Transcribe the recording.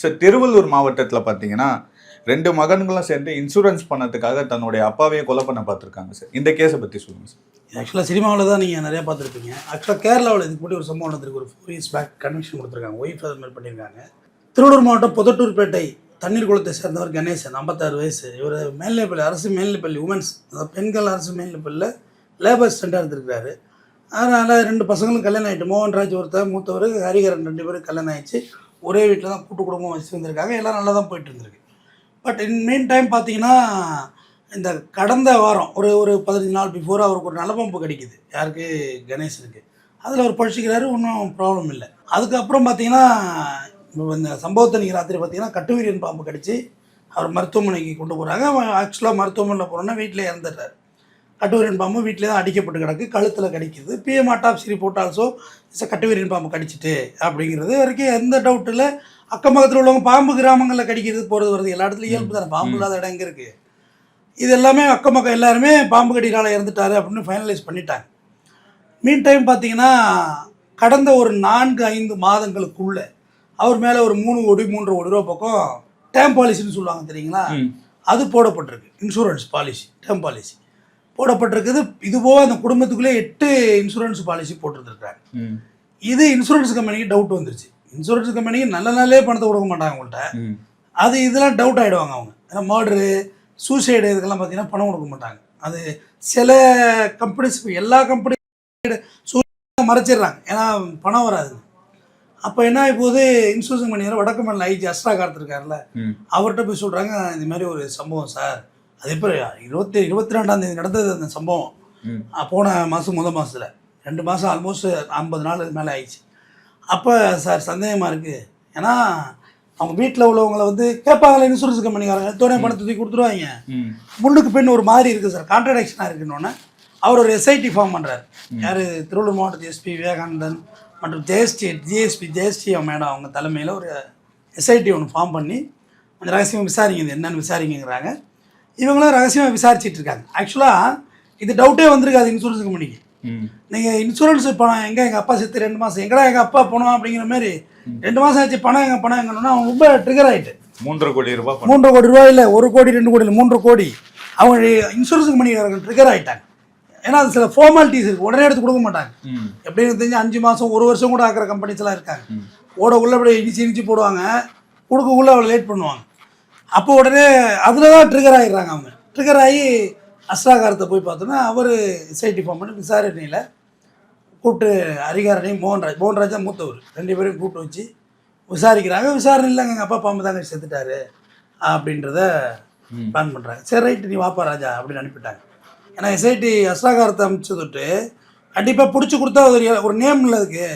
Sir Tiruvallur மாவட்டத்தில் பார்த்தீங்கன்னா 2 மகன்களும் சேர்ந்து இன்சூரன்ஸ் பண்ணதுக்காக தன்னுடைய அப்பாவையே கொலை பண்ண பார்த்துருக்காங்க சார். இந்த கேஸை பற்றி சொல்லுங்கள் சார். ஆக்சுவலாக சினிமாவில் தான் நீங்கள் நிறையா பார்த்துருப்பீங்க. ஆக்சுவலாக கேரளாவில் இதுக்கு முன்னாடி ஒரு சம்பவம் நடந்திருக்கு. ஒரு 4 years பேக் கன்விக்ஷன் கொடுத்துருக்காங்க. ஒய்ஃப் அது மாதிரி பண்ணியிருக்காங்க. திருவள்ளூர் மாவட்டம் புதட்டூர்பேட்டை தண்ணீர் குளத்தை சேர்ந்தவர் கணேசன், 56 வயசு. இவர் மேல்நிலைப்பள்ளி, அரசு மேல்நிலைப்பள்ளி உமன்ஸ், அதாவது பெண்கள் அரசு மேல்நிலைப்பள்ளியில் லேபர் அசிஸ்டண்ட்டாக இருந்திருக்கிறாரு. அதனால் 2 பசங்களும் கல்யாணம் ஆகிட்டு, மோகன்ராஜ் ஒருத்தர், மூத்தவர் ஹரிகரன், 2 பேரும் கல்யாணம் ஆகிடுச்சு. ஒரே வீட்டில் தான் கூட்டு குடும்பம் வச்சு வந்திருக்காங்க. எல்லாம் நல்லா தான் போயிட்டு இருந்திருக்கு. பட் இன் மீன் டைம் பார்த்தீங்கன்னா, இந்த கடந்த வாரம் ஒரு 15 நாள் பிஃபோர் அவருக்கு ஒரு நலப்பம்பு கிடைக்குது. யாருக்கு? கணேசனுக்கு. அதில் அவர் பழிச்சிக்கிறாரு, ஒன்றும் ப்ராப்ளம் இல்லை. அதுக்கப்புறம் பார்த்தீங்கன்னா, இந்த சம்பவத்தை நீங்கள் ராத்திரி பார்த்தீங்கன்னா கட்டுவீரியன் பாம்பு கடிச்சு அவர் மருத்துவமனைக்கு கொண்டு போகிறாங்க. ஆக்சுவலாக மருத்துவமனையில் போனோன்னா வீட்டிலே இறந்துடுறாரு. கட்டுவீரியன் பாம்பு வீட்டிலே தான் அடிக்கப்பட்டு கிடக்கு, கழுத்தில் கடிக்குது. பிஎம் ஆட்டாப்சி ரிப்போர்ட் ஆல்சோ கட்டுவீரியன் பாம்பு கடிச்சிட்டு அப்படிங்கிறது வரைக்கும் எந்த டவுட் இல்லை. அக்கம் பக்கத்தில் உள்ளவங்க பாம்பு கிராமங்களில் கடிக்கிறது போகிறது வருது, எல்லா இடத்துலையும் இயல்பு தானே. பாம்பு இல்லாத இடம் எங்கே இருக்குது? இது எல்லாமே அக்கம் பக்கம் எல்லாருமே பாம்பு கடினால இறந்துட்டாரு அப்படின்னு ஃபைனலைஸ் பண்ணிட்டாங்க. மீன் டைம் பார்த்தீங்கன்னா, கடந்த ஒரு 4-5 மாதங்களுக்குள்ள அவர் மேலே ஒரு 3 கோடி 3.5 கோடி ரூபா பக்கம் டேம் பாலிசின்னு சொல்லுவாங்க தெரியுங்களா, அது போடப்பட்டிருக்கு. இன்சூரன்ஸ் பாலிசி, டேம் பாலிசி போடப்பட்டிருக்குது. இதுபோக அந்த குடும்பத்துக்குள்ளே 8 இன்சூரன்ஸ் பாலிசி போட்டுருந்துருக்காங்க. இது இன்சூரன்ஸ் கம்பெனிக்கு டவுட் வந்துருச்சு. இன்சூரன்ஸ் கம்பெனிக்கு நல்ல நாளே பணத்தை கொடுக்க மாட்டாங்க அவங்கள்ட்ட. அது இதெல்லாம் டவுட் ஆகிடுவாங்க அவங்க. ஏன்னா மர்டரு, சூசைடு இதுக்கெல்லாம் பார்த்தீங்கன்னா பணம் கொடுக்க மாட்டாங்க. அது சில கம்பெனிஸ், எல்லா கம்பெனி மறைச்சிடுறாங்க, ஏன்னா பணம் வராது. அப்போ என்ன இப்போது இன்சூரன்ஸ் கம்பெனி வடக்கு மாநில ஐஜி அஸ்ரா கார்த் இருக்கார்ல, அவர்கிட்ட போய் சொல்கிறாங்க, இந்த மாதிரி ஒரு சம்பவம் சார். அது இப்போ 22ஆம் தேதி நடந்தது அந்த சம்பவம். போன மாதம் முதல் மாதத்தில் 2 மாதம் ஆல்மோஸ்ட் 50 நாள் இது மேலே ஆயிடுச்சு. அப்போ சார் சந்தேகமாக இருக்குது, ஏன்னா அவங்க வீட்டில் உள்ளவங்களை வந்து கேட்பாங்களே இன்சூரன்ஸ் கம்பெனிக்காரங்க, தோணை பணத்தை தூக்கி கொடுத்துருவாங்க. முன்னுக்கு பெண் ஒரு மாதிரி இருக்குது சார், கான்ட்ரடிக்ஷனாக இருக்குன்னொன்னே அவர் ஒரு எஸ்ஐடி ஃபார்ம் பண்ணுறாரு. யார்? திருவள்ளூர் மாவட்ட எஸ்பி விவேகானந்தன் மற்றும் ஜிஎஸ்பி ஜெயஸ்ரீ மேடம் அவங்க தலைமையில் ஒரு எஸ்ஐடி ஒன்று ஃபார்ம் பண்ணி கொஞ்சம் ரகசியமாக விசாரிங்க, இது என்னென்னு விசாரிங்கிறாங்க. இவங்களும் ரகசியமாக விசாரிச்சுட்டு இருக்காங்க. ஆக்சுவலாக இது டவுட்டே வந்திருக்காது இன்சூரன்ஸ் கம்பெனிக்கு. நீங்கள் இன்சூரன்ஸ் பணம் எங்கே, எங்கள் அப்பா செத்து 2 மாதம், எங்கடா எங்கள் அப்பா பணம் அப்படிங்கிற மாதிரி 2 மாதம் ஆச்சு, பணம் எங்கன்னா அவங்க ரொம்ப ட்ரிகர் ஆகிட்டு 3.5 கோடி ரூபாய் 3.5 கோடி ரூபாய் இல்லை, 1 கோடி 2 கோடி இல்லை, 3.5 கோடி அவங்க இன்சூரன்ஸ் கம்பெனிக்காரர்கள் ட்ரிகர் ஆகிட்டாங்க. ஏன்னா அது சில ஃபார்மாலிட்டிஸ் இருக்குது, உடனே எடுத்து கொடுக்க மாட்டாங்க. எப்படின்னு தெரிஞ்சு 5 மாதம் 1 வருஷம் கூட ஆக்கிற கம்பெனிஸ்லாம் இருக்காங்க. ஓடக்குள்ளே அப்படி இனிச்சு போடுவாங்க, கொடுக்கக்குள்ளே அவளை லேட் பண்ணுவாங்க. அப்போ உடனே அதில் தான் ட்ரிகர் ஆகிடுறாங்க. அவங்க ட்ரிகர் ஆகி அஸ்ராகாரத்தை போய் பார்த்தோன்னா அவர் எஸ்ஐடி ஃபார்ம் பண்ணி விசாரணையில் கூப்பிட்டு ஹரிகாரனையும் மோகன்ராஜ் தான் மூத்தவர், 2 பேரையும் கூப்பிட்டு வச்சு விசாரிக்கிறாங்க. விசாரணை இல்லைங்க, எங்கள் அப்பா பாம்பு தாங்க செத்துட்டாரு அப்படின்றத பிளான் பண்ணுறாங்க. சரி ரைட்டு, நீ வாப்பா ராஜா அப்படின்னு அனுப்பிட்டாங்க. ஏன்னா எஸ்ஐடி அஸ்ராகாரத்தை அமைச்சதுட்டு கண்டிப்பாக பிடிச்சி கொடுத்தா ஒரு நேம் இல்லை அதுக்கு.